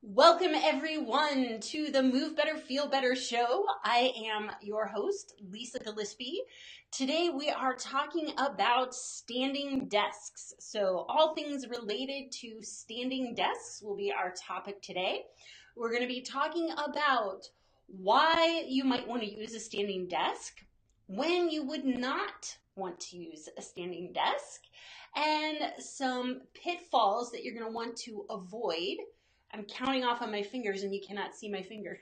Welcome everyone to the Move Better, Feel Better show. I am your host, Lisa Gillispie. Today we are talking about standing desks. So all things related to standing desks will be our topic today. We're going to be talking about why you might want to use a standing desk, when you would not want to use a standing desk, and some pitfalls that you're going to want to avoid. I'm counting off on my fingers and you cannot see my fingers.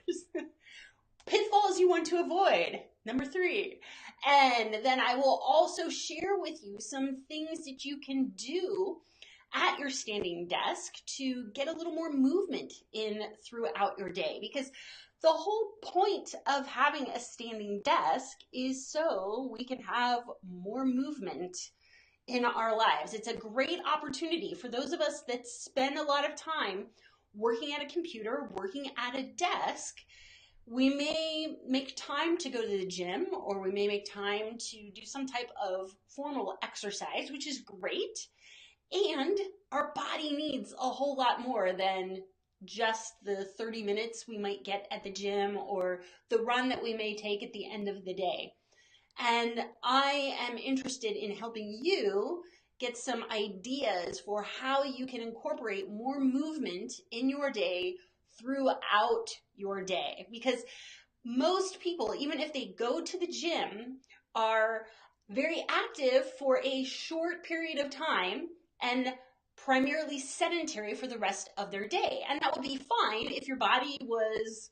Pitfalls you want to avoid, number 3. And then I will also share with you some things that you can do at your standing desk to get a little more movement in throughout your day. Because the whole point of having a standing desk is so we can have more movement in our lives. It's a great opportunity for those of us that spend a lot of time working at a computer, working at a desk. We may make time to go to the gym, or we may make time to do some type of formal exercise, which is great. And our body needs a whole lot more than just the 30 minutes we might get at the gym or the run that we may take at the end of the day. And I am interested in helping you get some ideas for how you can incorporate more movement in your day throughout your day. Because most people, even if they go to the gym, are very active for a short period of time and primarily sedentary for the rest of their day. And that would be fine if your body was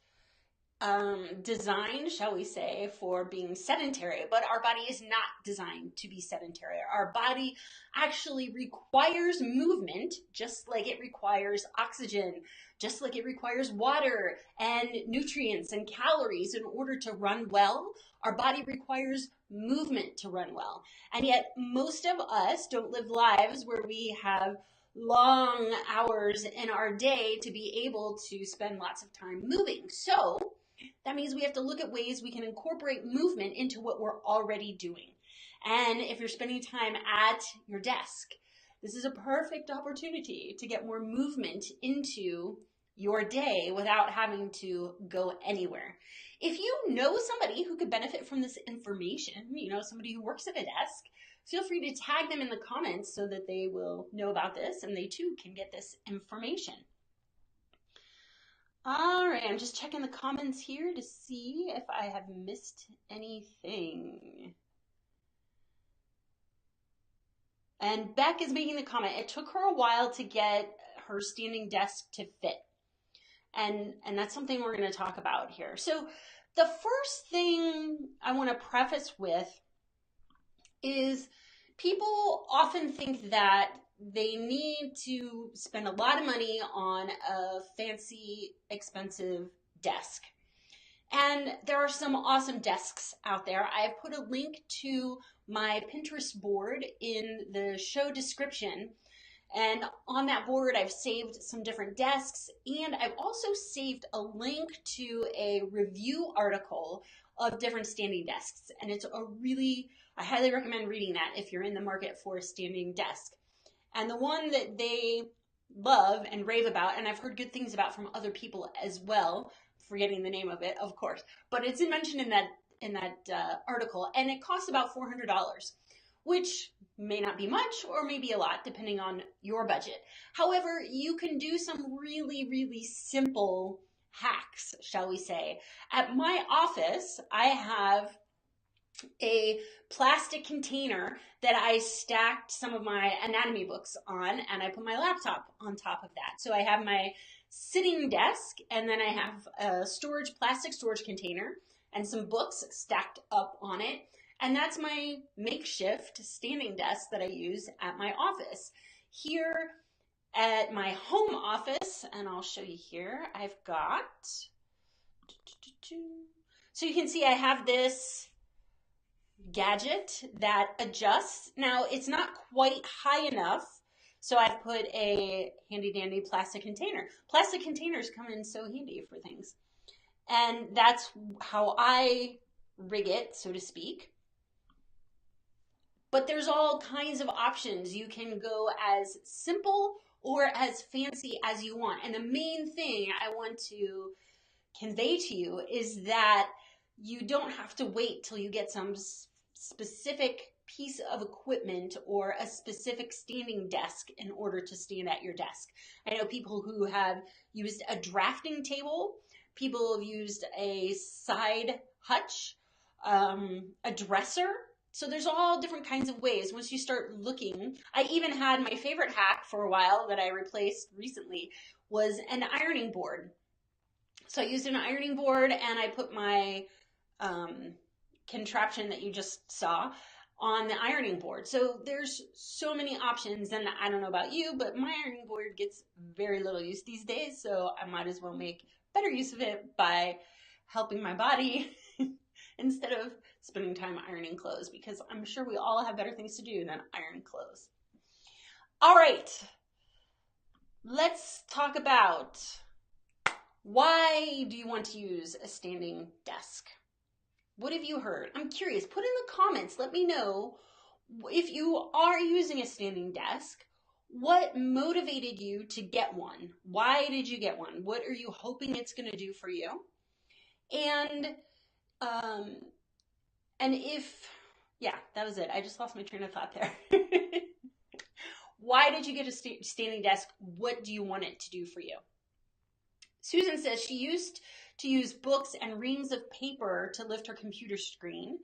designed, shall we say, for being sedentary, but our body is not designed to be sedentary. Our body actually requires movement, just like it requires oxygen, just like it requires water and nutrients and calories in order to run well. Our body requires movement to run well. And yet most of us don't live lives where we have long hours in our day to be able to spend lots of time moving. So that means we have to look at ways we can incorporate movement into what we're already doing. And if you're spending time at your desk, this is a perfect opportunity to get more movement into your day without having to go anywhere. If you know somebody who could benefit from this information, somebody who works at a desk, feel free to tag them in the comments so that they will know about this and they too can get this information. All right, I'm just checking the comments here to see if I have missed anything. And Beck is making the comment, it took her a while to get her standing desk to fit. And that's something we're going to talk about here. So the first thing I want to preface with is people often think that they need to spend a lot of money on a fancy, expensive desk. And there are some awesome desks out there. I've put a link to my Pinterest board in the show description. And on that board, I've saved some different desks. And I've also saved a link to a review article of different standing desks. And I highly recommend reading that if you're in the market for a standing desk. And the one that they love and rave about, and I've heard good things about from other people as well, forgetting the name of it, of course, but it's mentioned in that article, and it costs about $400, which may not be much or maybe a lot depending on your budget. However, you can do some really, really simple hacks, shall we say. At my office, I have a plastic container that I stacked some of my anatomy books on, and I put my laptop on top of that. So I have my sitting desk, and then I have a plastic storage container and some books stacked up on it. And that's my makeshift standing desk that I use at my office. Here at my home office, and I'll show you here, I've got, so you can see I have this gadget that adjusts. Now it's not quite high enough, so I've put a handy dandy plastic container. Plastic containers come in so handy for things. And that's how I rig it, so to speak. But there's all kinds of options. You can go as simple or as fancy as you want. And the main thing I want to convey to you is that you don't have to wait till you get some specific piece of equipment or a specific standing desk in order to stand at your desk. I know people who have used a drafting table, people have used a side hutch, a dresser. So there's all different kinds of ways. Once you start looking, I even had my favorite hack for a while that I replaced recently was an ironing board. So I used an ironing board and I put my contraption that you just saw on the ironing board. So there's so many options, and I don't know about you, but my ironing board gets very little use these days, so I might as well make better use of it by helping my body instead of spending time ironing clothes, because I'm sure we all have better things to do than iron clothes. All right, let's talk about why do you want to use a standing desk? What have you heard? I'm curious. Put in the comments. Let me know if you are using a standing desk, what motivated you to get one? Why did you get one? What are you hoping it's going to do for you? And if, yeah, that was it. I just lost my train of thought there. Why did you get a standing desk? What do you want it to do for you? Susan says she used to use books and reams of paper to lift her computer screen.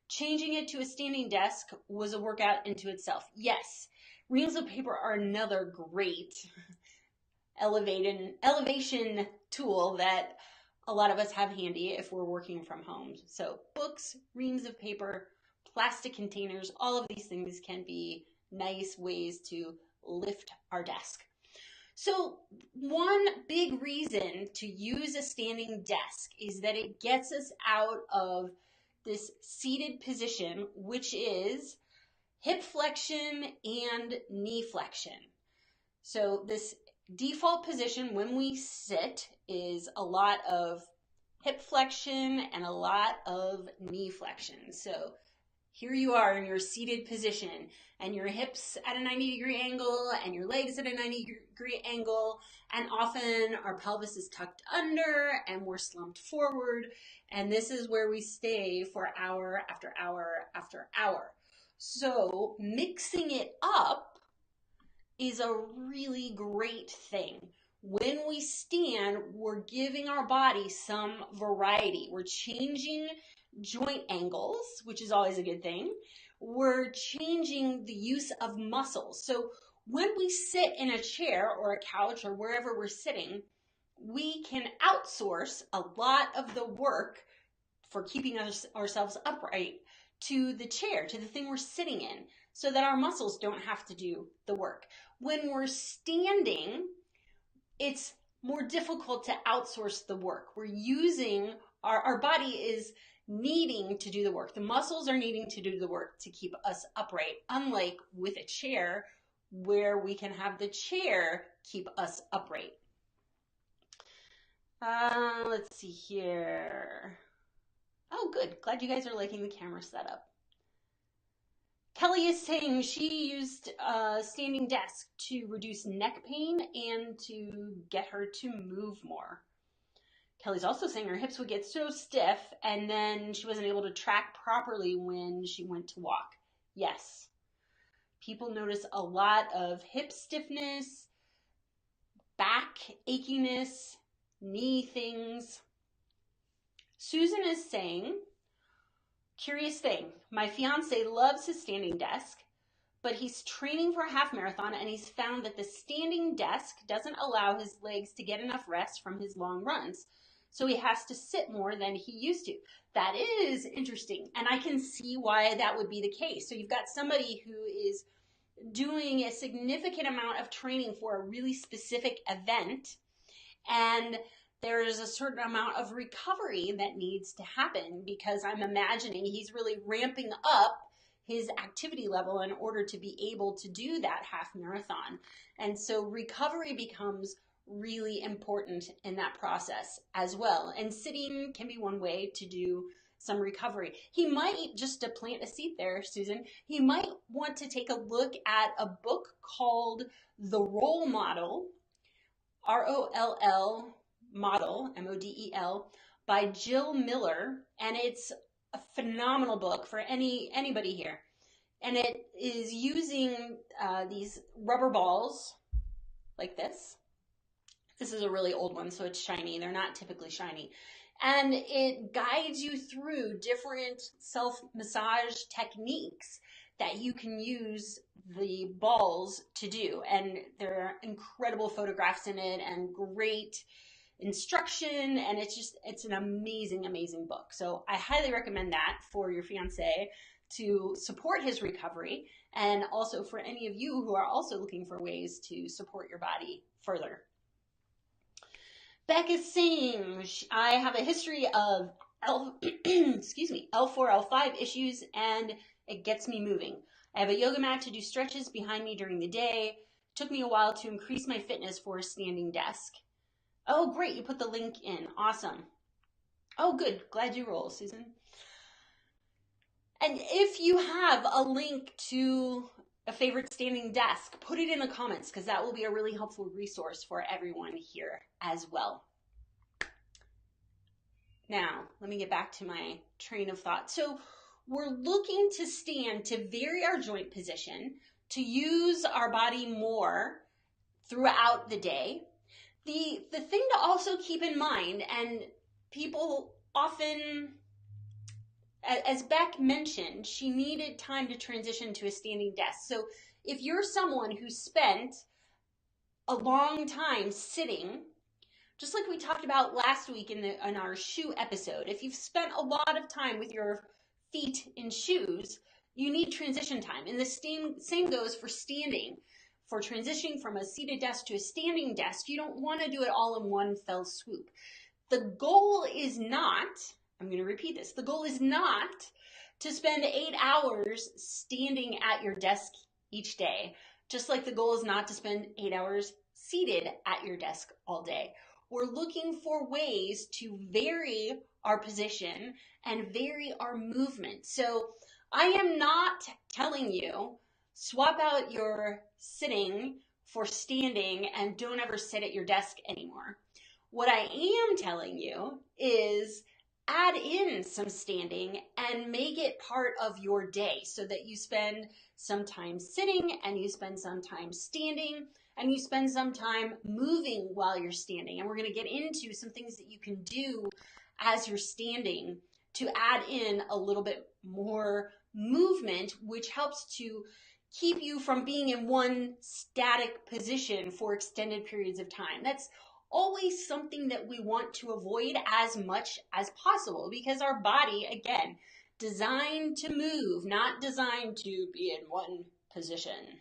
Changing it to a standing desk was a workout into itself. Yes, reams of paper are another great elevation tool that a lot of us have handy if we're working from home. So books, reams of paper, plastic containers, all of these things can be nice ways to lift our desk. So one big reason to use a standing desk is that it gets us out of this seated position, which is hip flexion and knee flexion. So this default position when we sit is a lot of hip flexion and a lot of knee flexion. So here you are in your seated position and your hips at a 90-degree angle and your legs at a 90-degree angle, and often our pelvis is tucked under and we're slumped forward, and this is where we stay for hour after hour after hour. So mixing it up is a really great thing. When we stand, we're giving our body some variety. We're changing joint angles, which is always a good thing. We're changing the use of muscles. So when we sit in a chair or a couch or wherever we're sitting, we can outsource a lot of the work for keeping ourselves upright to the chair, to the thing we're sitting in, so that our muscles don't have to do the work. When we're standing, it's more difficult to outsource the work. We're using, our body is needing to do the work. The muscles are needing to do the work to keep us upright, unlike with a chair where we can have the chair keep us upright. Let's see here. Oh, good. Glad you guys are liking the camera setup. Kelly is saying she used a standing desk to reduce neck pain and to get her to move more. Kelly's also saying her hips would get so stiff and then she wasn't able to track properly when she went to walk. Yes. People notice a lot of hip stiffness, back achiness, knee things. Susan is saying, curious thing, my fiance loves his standing desk, but he's training for a half marathon and he's found that the standing desk doesn't allow his legs to get enough rest from his long runs. So he has to sit more than he used to. That is interesting. And I can see why that would be the case. So you've got somebody who is doing a significant amount of training for a really specific event, and there is a certain amount of recovery that needs to happen, because I'm imagining he's really ramping up his activity level in order to be able to do that half marathon. And so recovery becomes really important in that process as well. And sitting can be one way to do some recovery. He might, just to plant a seed there, Susan, he might want to take a look at a book called The Role Model, ROLL Model, MODEL, by Jill Miller, and it's a phenomenal book for anybody here. And it is using these rubber balls like this. This is a really old one, so it's shiny. They're not typically shiny. And it guides you through different self-massage techniques that you can use the balls to do. And there are incredible photographs in it and great instruction, and it's an amazing, amazing book. So I highly recommend that for your fiance to support his recovery, and also for any of you who are also looking for ways to support your body further. Beck is saying, I have a history of L4, L5 issues, and it gets me moving. I have a yoga mat to do stretches behind me during the day. It took me a while to increase my fitness for a standing desk. Oh, great. You put the link in. Awesome. Oh, good. Glad you roll, Susan. And if you have a link to a favorite standing desk, put it in the comments, because that will be a really helpful resource for everyone here as well. Now, let me get back to my train of thought. So we're looking to stand to vary our joint position, to use our body more throughout the day. The thing to also keep in mind, and people often, as Beck mentioned, she needed time to transition to a standing desk. So if you're someone who spent a long time sitting, just like we talked about last week in our shoe episode, if you've spent a lot of time with your feet in shoes, you need transition time. And the same goes for standing. For transitioning from a seated desk to a standing desk, you don't want to do it all in one fell swoop. The goal is not, I'm going to repeat this, the goal is not to spend 8 hours standing at your desk each day, just like the goal is not to spend 8 hours seated at your desk all day. We're looking for ways to vary our position and vary our movement. So I am not telling you, swap out your sitting for standing and don't ever sit at your desk anymore. What I am telling you is add in some standing and make it part of your day so that you spend some time sitting and you spend some time standing and you spend some time moving while you're standing. And we're going to get into some things that you can do as you're standing to add in a little bit more movement, which helps to keep you from being in one static position for extended periods of time. That's always something that we want to avoid as much as possible, because our body, again, designed to move, not designed to be in one position.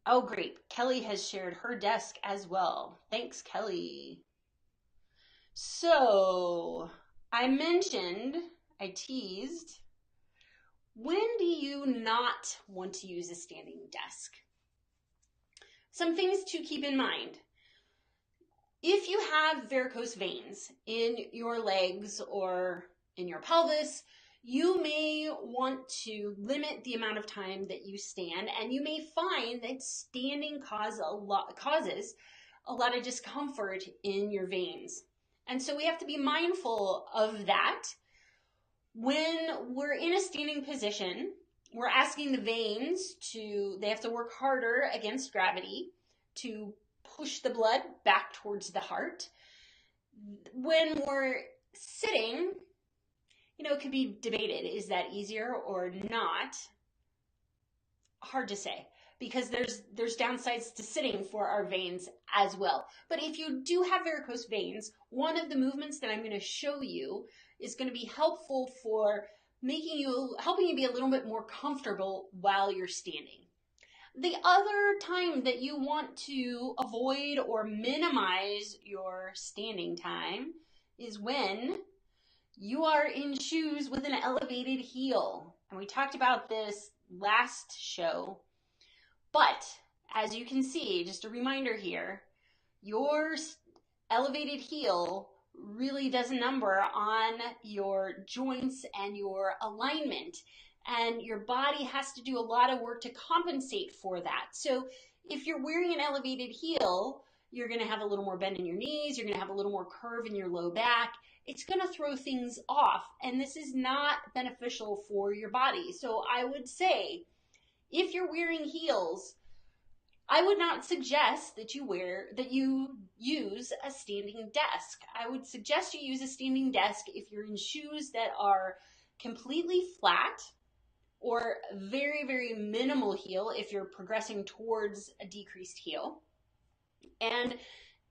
Oh, great. Kelly has shared her desk as well. Thanks, Kelly. So I teased, when do you not want to use a standing desk? Some things to keep in mind. If you have varicose veins in your legs or in your pelvis, you may want to limit the amount of time that you stand, and you may find that standing causes a lot of discomfort in your veins. And so we have to be mindful of that. When we're in a standing position, we're asking the veins they have to work harder against gravity to push the blood back towards the heart. When we're sitting, it could be debated. Is that easier or not? Hard to say, because there's downsides to sitting for our veins as well. But if you do have varicose veins, one of the movements that I'm going to show you is going to be helpful for helping you be a little bit more comfortable while you're standing. The other time that you want to avoid or minimize your standing time is when you are in shoes with an elevated heel. And we talked about this last show. But as you can see, just a reminder here, your elevated heel really does a number on your joints and your alignment. And your body has to do a lot of work to compensate for that. So if you're wearing an elevated heel, you're going to have a little more bend in your knees. You're going to have a little more curve in your low back. It's going to throw things off. And this is not beneficial for your body. So I would say, if you're wearing heels, I would not suggest that you use a standing desk. I would suggest you use a standing desk if you're in shoes that are completely flat or very, very minimal heel if you're progressing towards a decreased heel. And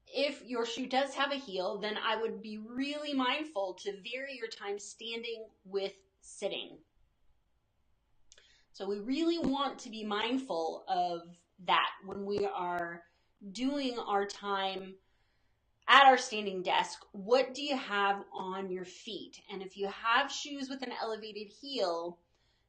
if your shoe does have a heel, then I would be really mindful to vary your time standing with sitting. So we really want to be mindful of that when we are doing our time at our standing desk. What do you have on your feet? And if you have shoes with an elevated heel,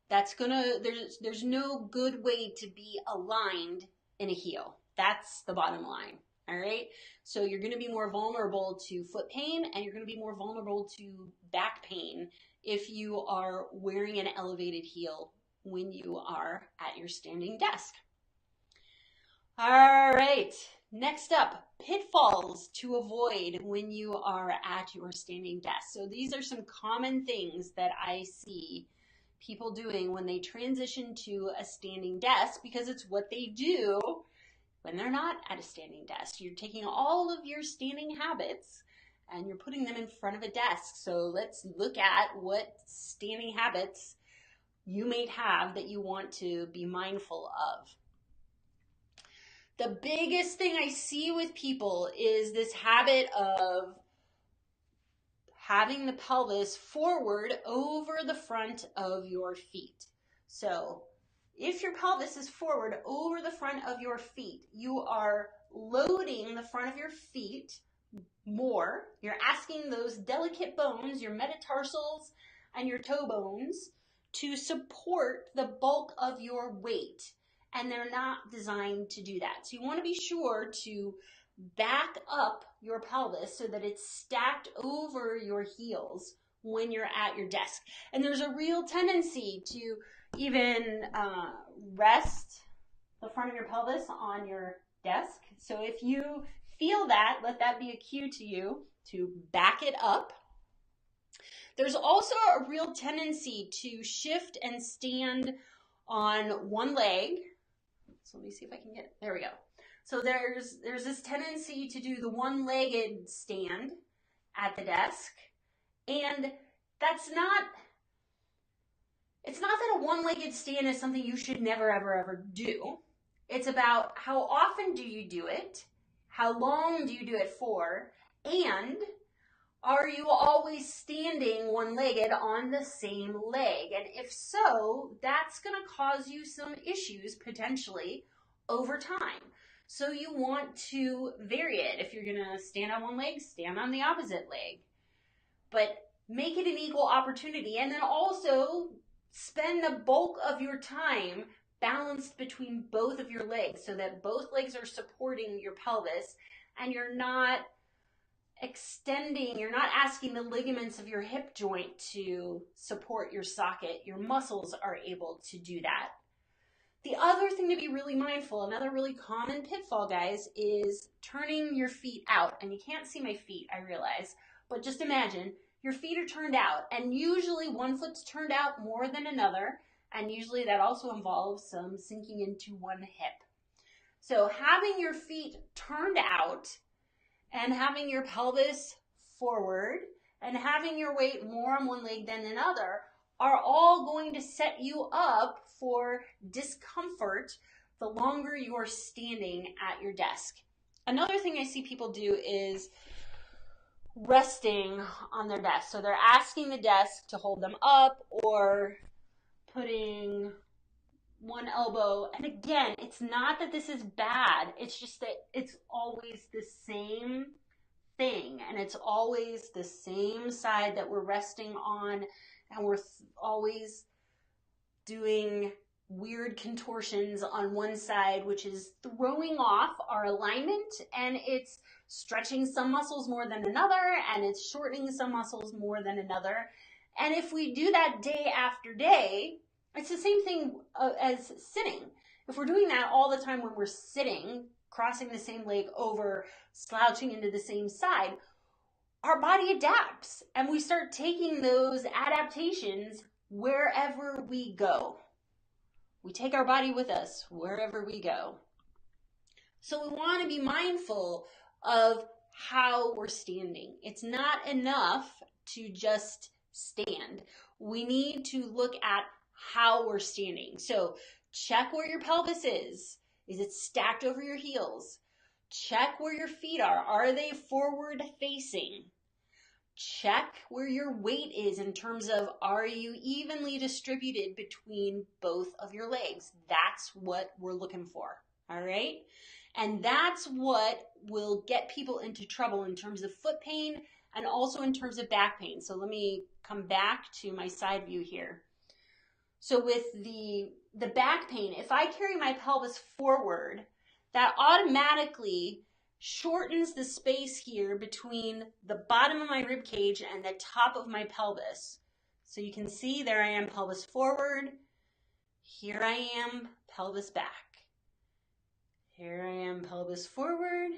there's no good way to be aligned in a heel. That's the bottom line. All right. So you're going to be more vulnerable to foot pain, and you're going to be more vulnerable to back pain if you are wearing an elevated heel when you are at your standing desk. All right. Next up, pitfalls to avoid when you are at your standing desk. So these are some common things that I see people doing when they transition to a standing desk, because it's what they do when they're not at a standing desk. You're taking all of your standing habits and you're putting them in front of a desk. So let's look at what standing habits you may have that you want to be mindful of. The biggest thing I see with people is this habit of having the pelvis forward over the front of your feet. So if your pelvis is forward over the front of your feet, you are loading the front of your feet more. You're asking those delicate bones, your metatarsals and your toe bones, to support the bulk of your weight. And they're not designed to do that. So you want to be sure to back up your pelvis so that it's stacked over your heels when you're at your desk. And there's a real tendency to even rest the front of your pelvis on your desk. So if you feel that, let that be a cue to you to back it up. There's also a real tendency to shift and stand on one leg. So let me see if I can get it. There we go. So there's this tendency to do the one-legged stand at the desk. And it's not that a one-legged stand is something you should never, ever, ever do. It's about how often do you do it? How long do you do it for? And are you always standing one-legged on the same leg? And if so, that's going to cause you some issues potentially over time. So you want to vary it. If you're going to stand on one leg, stand on the opposite leg. But make it an equal opportunity, and then also spend the bulk of your time balanced between both of your legs so that both legs are supporting your pelvis and you're not extending, you're not asking the ligaments of your hip joint to support your socket. Your muscles are able to do that. The other thing to be really mindful, another really common pitfall, guys, is turning your feet out. And you can't see my feet, I realize, but just imagine your feet are turned out, and usually one foot's turned out more than another, and usually that also involves some sinking into one hip. So having your feet turned out and having your pelvis forward and having your weight more on one leg than another are all going to set you up for discomfort the longer you're standing at your desk. Another thing I see people do is resting on their desk. So they're asking the desk to hold them up or putting one elbow. And again, it's not that this is bad. It's just that it's always the same thing. And it's always the same side that we're resting on. And we're always doing weird contortions on one side, which is throwing off our alignment, and it's stretching some muscles more than another, and it's shortening some muscles more than another. And if we do that day after day, it's the same thing as sitting. If we're doing that all the time when we're sitting, crossing the same leg over, slouching into the same side, our body adapts, and we start taking those adaptations wherever we go. We take our body with us wherever we go. So we want to be mindful of how we're standing. It's not enough to just stand. We need to look at how we're standing. So check where your pelvis is. Is it stacked over your heels? Check where your feet are. Are they forward facing? Check where your weight is in terms of, are you evenly distributed between both of your legs? That's what we're looking for, all right? And that's what will get people into trouble in terms of foot pain and also in terms of back pain. So let me come back to my side view here. So with the back pain, if I carry my pelvis forward, that automatically shortens the space here between the bottom of my rib cage and the top of my pelvis. So you can see there I am, pelvis forward. Here I am, pelvis back. Here I am, pelvis forward.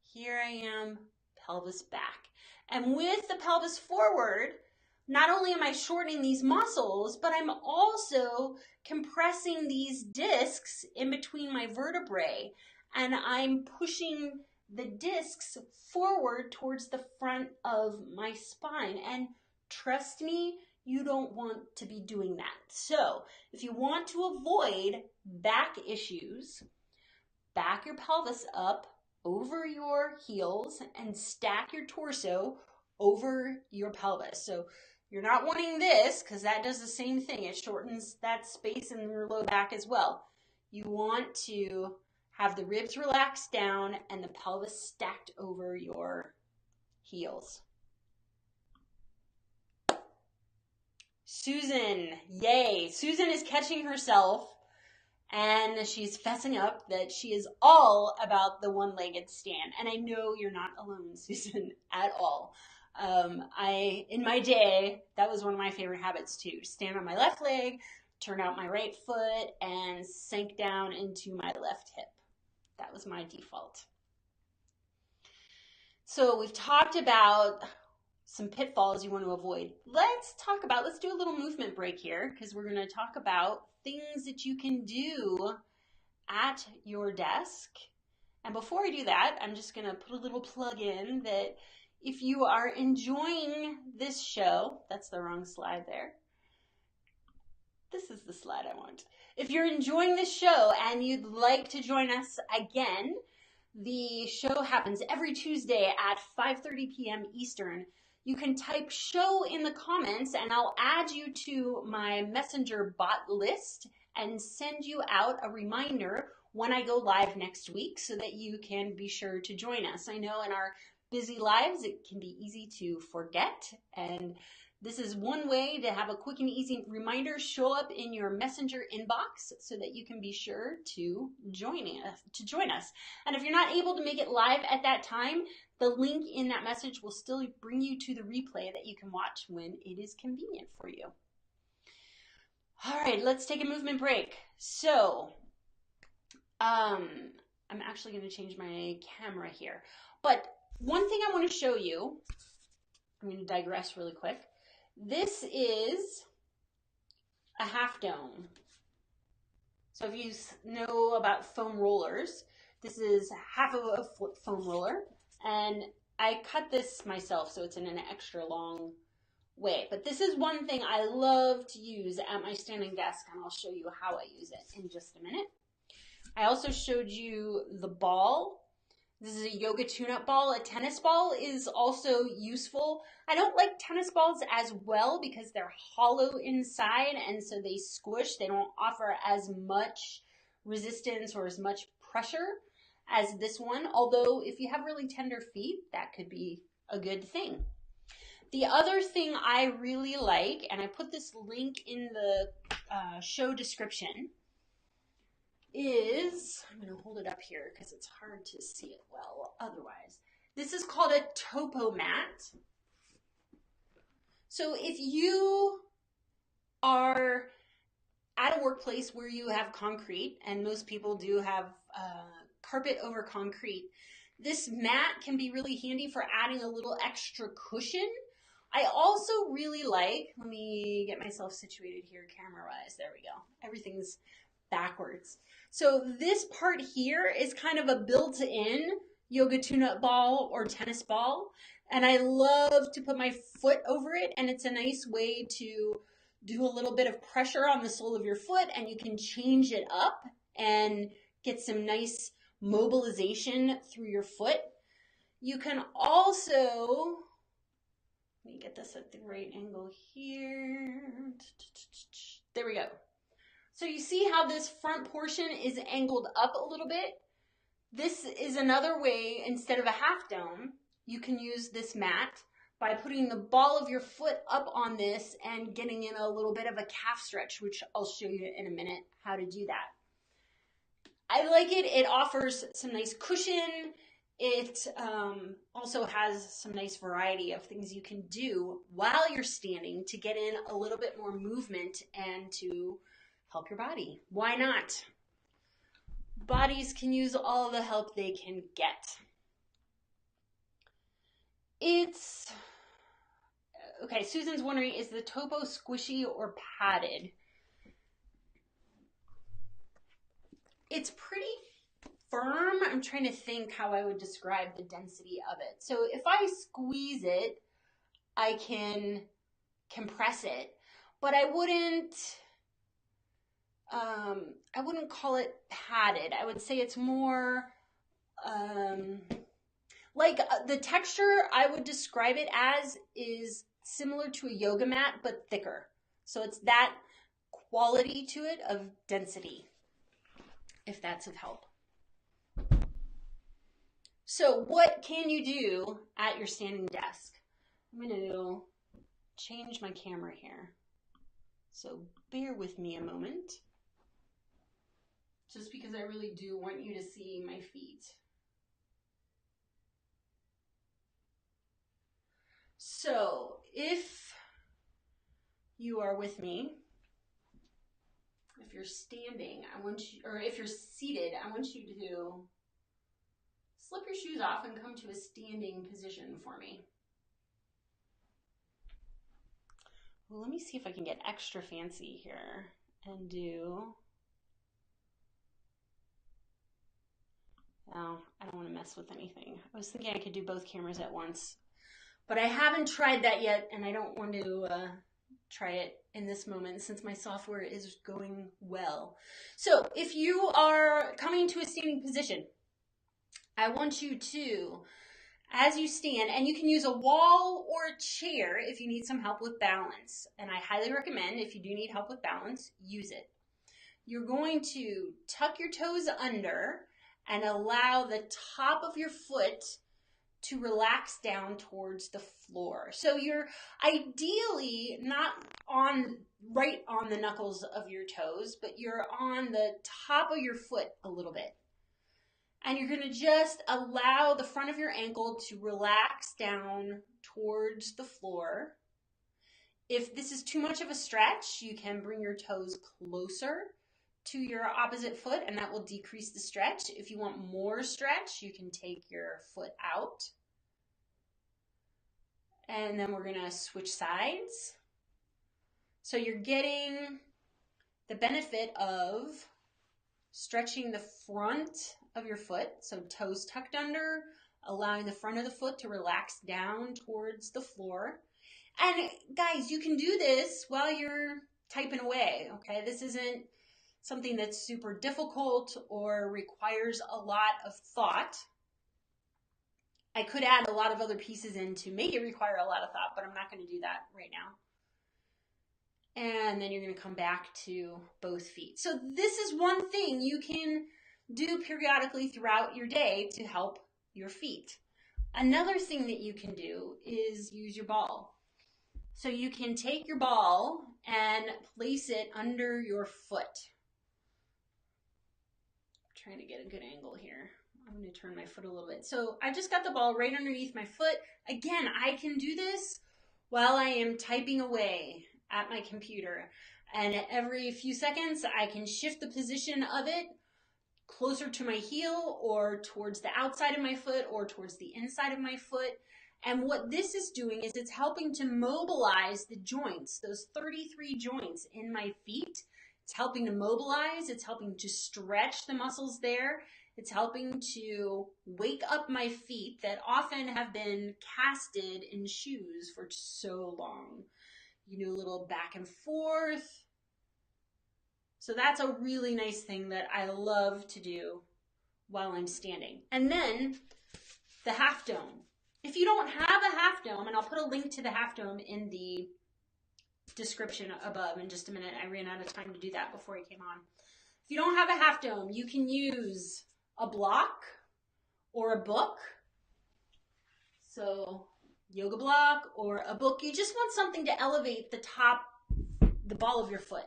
Here I am, pelvis back. And with the pelvis forward, not only am I shortening these muscles, but I'm also compressing these discs in between my vertebrae, and I'm pushing the discs forward towards the front of my spine. And trust me, you don't want to be doing that. So if you want to avoid back issues, back your pelvis up over your heels and stack your torso over your pelvis. So you're not wanting this, because that does the same thing. It shortens that space in your low back as well. You want to have the ribs relaxed down and the pelvis stacked over your heels. Susan, yay. Susan is catching herself, and she's fessing up that she is all about the one-legged stand. And I know you're not alone, Susan, at all. In my day, that was one of my favorite habits too. Stand on my left leg, turn out my right foot, and sink down into my left hip. That was my default. So we've talked about some pitfalls you want to avoid. Let's do a little movement break here, because we're going to talk about things that you can do at your desk. And before I do that, I'm just going to put a little plug in that if you are enjoying this show, that's the wrong slide there. This is the slide I want. If you're enjoying this show and you'd like to join us again, the show happens every Tuesday at 5:30 p.m. Eastern. You can type show in the comments and I'll add you to my messenger bot list and send you out a reminder when I go live next week so that you can be sure to join us. I know in our busy lives it can be easy to forget, and this is one way to have a quick and easy reminder show up in your messenger inbox so that you can be sure to join us. And if you're not able to make it live at that time, the link in that message will still bring you to the replay that you can watch when it is convenient for you. All right, let's take a movement break. So, I'm actually going to change my camera here. But one thing I want to show you, I'm going to digress really quick. This is a half dome. So if you know about foam rollers, this is half of a foam roller. And I cut this myself, so it's in an extra long way. But this is one thing I love to use at my standing desk, and I'll show you how I use it in just a minute. I also showed you the ball. This is a yoga tune-up ball. A tennis ball is also useful. I don't like tennis balls as well because they're hollow inside, and so they squish. They don't offer as much resistance or as much pressure as this one, although if you have really tender feet, that could be a good thing. The other thing I really like, and I put this link in the show description is, I'm going to hold it up here because it's hard to see it well otherwise. This is called a topo mat. So if you are at a workplace where you have concrete, and most people do have carpet over concrete, this mat can be really handy for adding a little extra cushion. I also really like, let me get myself situated here camera-wise. There we go. Everything's backwards. So this part here is kind of a built-in yoga tune-up ball or tennis ball. And I love to put my foot over it, and it's a nice way to do a little bit of pressure on the sole of your foot, and you can change it up and get some nice mobilization through your foot. You can also, let me get this at the right angle here. There we go. So you see how this front portion is angled up a little bit? This is another way, instead of a half dome, you can use this mat by putting the ball of your foot up on this and getting in a little bit of a calf stretch, which I'll show you in a minute how to do that. I like it. It offers some nice cushion. It also has some nice variety of things you can do while you're standing to get in a little bit more movement and to help your body. Why not? Bodies can use all the help they can get. It's, okay, Susan's wondering, is the topo squishy or padded? It's pretty firm. I'm trying to think how I would describe the density of it. So if I squeeze it, I can compress it, but I wouldn't call it padded. I would say it's more like the texture I would describe it as is similar to a yoga mat, but thicker. So it's that quality to it of density, if that's of help. So what can you do at your standing desk? I'm going to change my camera here. So bear with me a moment, just because I really do want you to see my feet. So if you are with me, if you're standing, I want you, or if you're seated, I want you to slip your shoes off and come to a standing position for me. Well, let me see if I can get extra fancy here and do, oh, I don't want to mess with anything. I was thinking I could do both cameras at once, but I haven't tried that yet, and I don't want to try it in this moment since my software is going well. So if you are coming to a standing position, I want you to, as you stand, and you can use a wall or a chair if you need some help with balance, and I highly recommend, if you do need help with balance, use it. You're going to tuck your toes under and allow the top of your foot to relax down towards the floor. So you're ideally not right on the knuckles of your toes, but you're on the top of your foot a little bit. And you're going to just allow the front of your ankle to relax down towards the floor. If this is too much of a stretch, you can bring your toes closer to your opposite foot, and that will decrease the stretch. If you want more stretch, you can take your foot out. And then we're going to switch sides. So you're getting the benefit of stretching the front of your foot, so toes tucked under, allowing the front of the foot to relax down towards the floor. And guys, you can do this while you're typing away, okay? This isn't something that's super difficult or requires a lot of thought. I could add a lot of other pieces in to make it require a lot of thought, but I'm not going to do that right now. And then you're going to come back to both feet. So this is one thing you can do periodically throughout your day to help your feet. Another thing that you can do is use your ball. So you can take your ball and place it under your foot. I'm trying to get a good angle here. I'm going to turn my foot a little bit. So I just got the ball right underneath my foot. Again, I can do this while I am typing away at my computer. And every few seconds, I can shift the position of it closer to my heel or towards the outside of my foot or towards the inside of my foot. And what this is doing is it's helping to mobilize the joints, those 33 joints in my feet. It's helping to mobilize, it's helping to stretch the muscles there. It's helping to wake up my feet that often have been casted in shoes for so long. You do a little back and forth. So that's a really nice thing that I love to do while I'm standing. And then the half dome. If you don't have a half dome, and I'll put a link to the half dome in the description above in just a minute. I ran out of time to do that before I came on. If you don't have a half dome, you can use a block or a book. So yoga block or a book. You just want something to elevate the ball of your foot.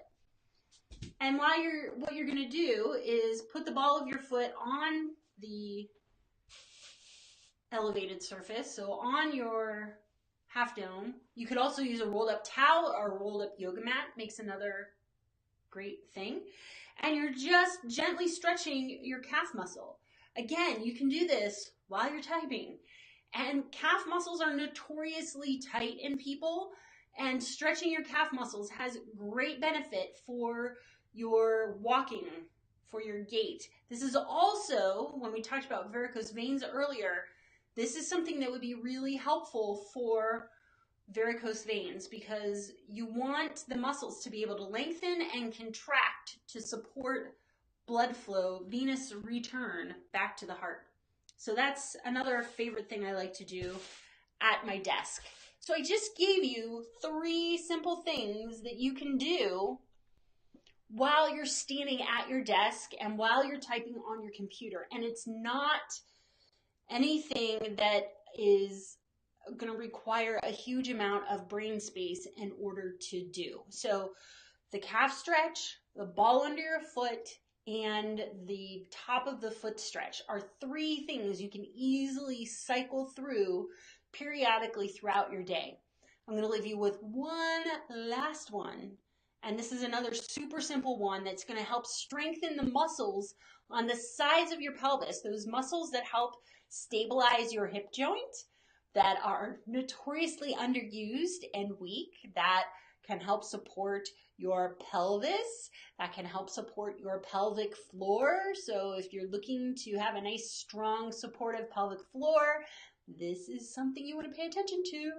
And what you're going to do is put the ball of your foot on the elevated surface, so on your half dome. You could also use a rolled up towel or a rolled up yoga mat, makes another great thing. And you're just gently stretching your calf muscle. Again, you can do this while you're typing. And calf muscles are notoriously tight in people, and stretching your calf muscles has great benefit for your walking, for your gait. This is also, when we talked about varicose veins earlier, this is something that would be really helpful for varicose veins because you want the muscles to be able to lengthen and contract to support blood flow, venous return back to the heart. So that's another favorite thing I like to do at my desk. So I just gave you 3 simple things that you can do while you're standing at your desk and while you're typing on your computer. And it's not anything that is going to require a huge amount of brain space in order to do. So the calf stretch, the ball under your foot, and the top of the foot stretch are 3 things you can easily cycle through periodically throughout your day. I'm going to leave you with one last one. And this is another super simple one that's going to help strengthen the muscles on the sides of your pelvis, those muscles that help stabilize your hip joint, that are notoriously underused and weak, that can help support your pelvis, that can help support your pelvic floor. So if you're looking to have a nice, strong, supportive pelvic floor, this is something you want to pay attention to.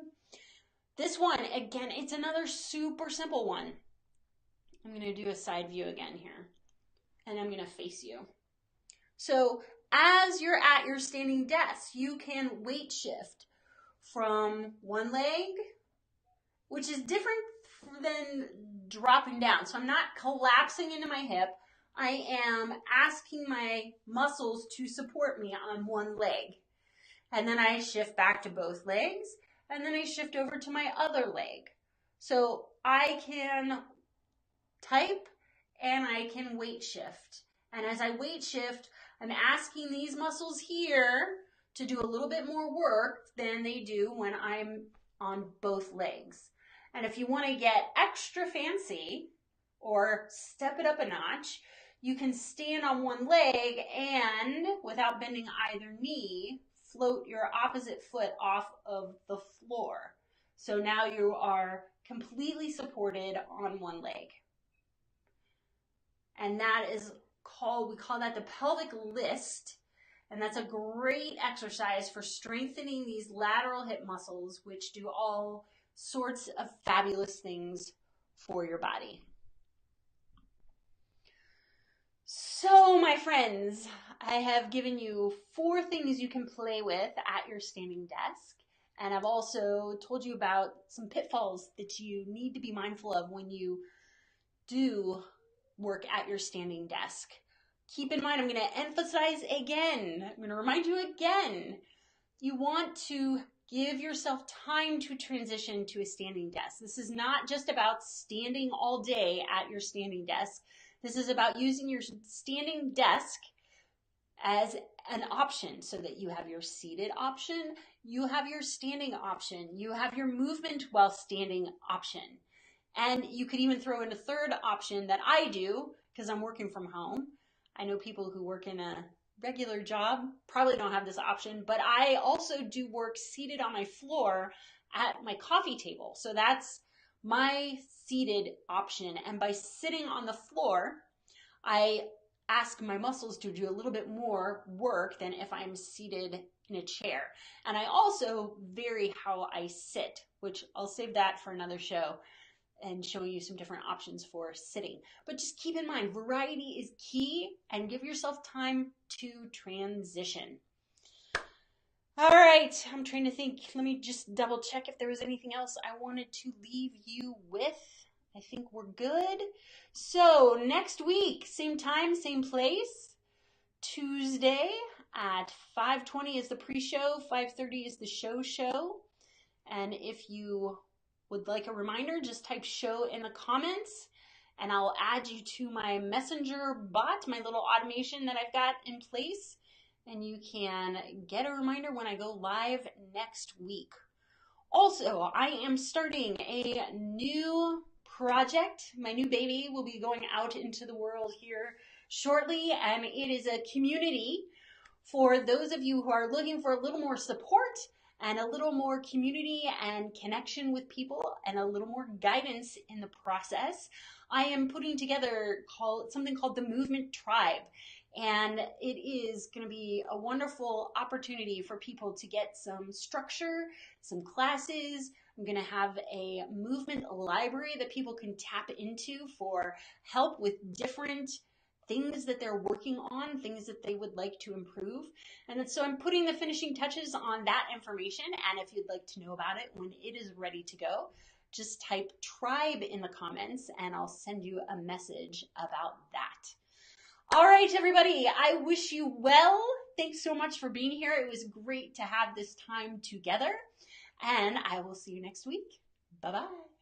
This one, again, it's another super simple one. I'm going to do a side view again here, and I'm going to face you. So as you're at your standing desk, you can weight shift from one leg, which is different than dropping down. So I'm not collapsing into my hip. I am asking my muscles to support me on one leg. And then I shift back to both legs, and then I shift over to my other leg. So I can type and I can weight shift. And as I weight shift, I'm asking these muscles here to do a little bit more work than they do when I'm on both legs. And if you want to get extra fancy or step it up a notch, you can stand on one leg and, without bending either knee, float your opposite foot off of the floor. So now you are completely supported on one leg. And that is we call that the pelvic list. And that's a great exercise for strengthening these lateral hip muscles, which do all sorts of fabulous things for your body. So, my friends, I have given you 4 things you can play with at your standing desk. And I've also told you about some pitfalls that you need to be mindful of when you do work at your standing desk. Keep in mind, I'm going to emphasize again, I'm going to remind you again, you want to Give yourself time to transition to a standing desk. This is not just about standing all day at your standing desk. This is about using your standing desk as an option so that you have your seated option, you have your standing option, you have your movement while standing option. And you could even throw in a third option that I do because I'm working from home. I know people who work in a regular job probably don't have this option, but I also do work seated on my floor at my coffee table. So that's my seated option. And by sitting on the floor, I ask my muscles to do a little bit more work than if I'm seated in a chair. And I also vary how I sit, which I'll save that for another show and showing you some different options for sitting. But just keep in mind, variety is key, and give yourself time to transition. All right, I'm trying to think. Let me just double check if there was anything else I wanted to leave you with. I think we're good. So next week, same time, same place. Tuesday at 5:20 is the pre-show, 5:30 is the show. And if you would like a reminder, just type show in the comments and I'll add you to my messenger bot, my little automation that I've got in place, and you can get a reminder when I go live next week. Also, I am starting a new project. My new baby will be going out into the world here shortly, and it is a community for those of you who are looking for a little more support and a little more community and connection with people and a little more guidance in the process. I am putting together something called the Movement Tribe. And it is going to be a wonderful opportunity for people to get some structure, some classes. I'm going to have a movement library that people can tap into for help with different things that they're working on, things that they would like to improve. And so I'm putting the finishing touches on that information. And if you'd like to know about it when it is ready to go, just type tribe in the comments and I'll send you a message about that. All right, everybody, I wish you well. Thanks so much for being here. It was great to have this time together, and I will see you next week. Bye-bye.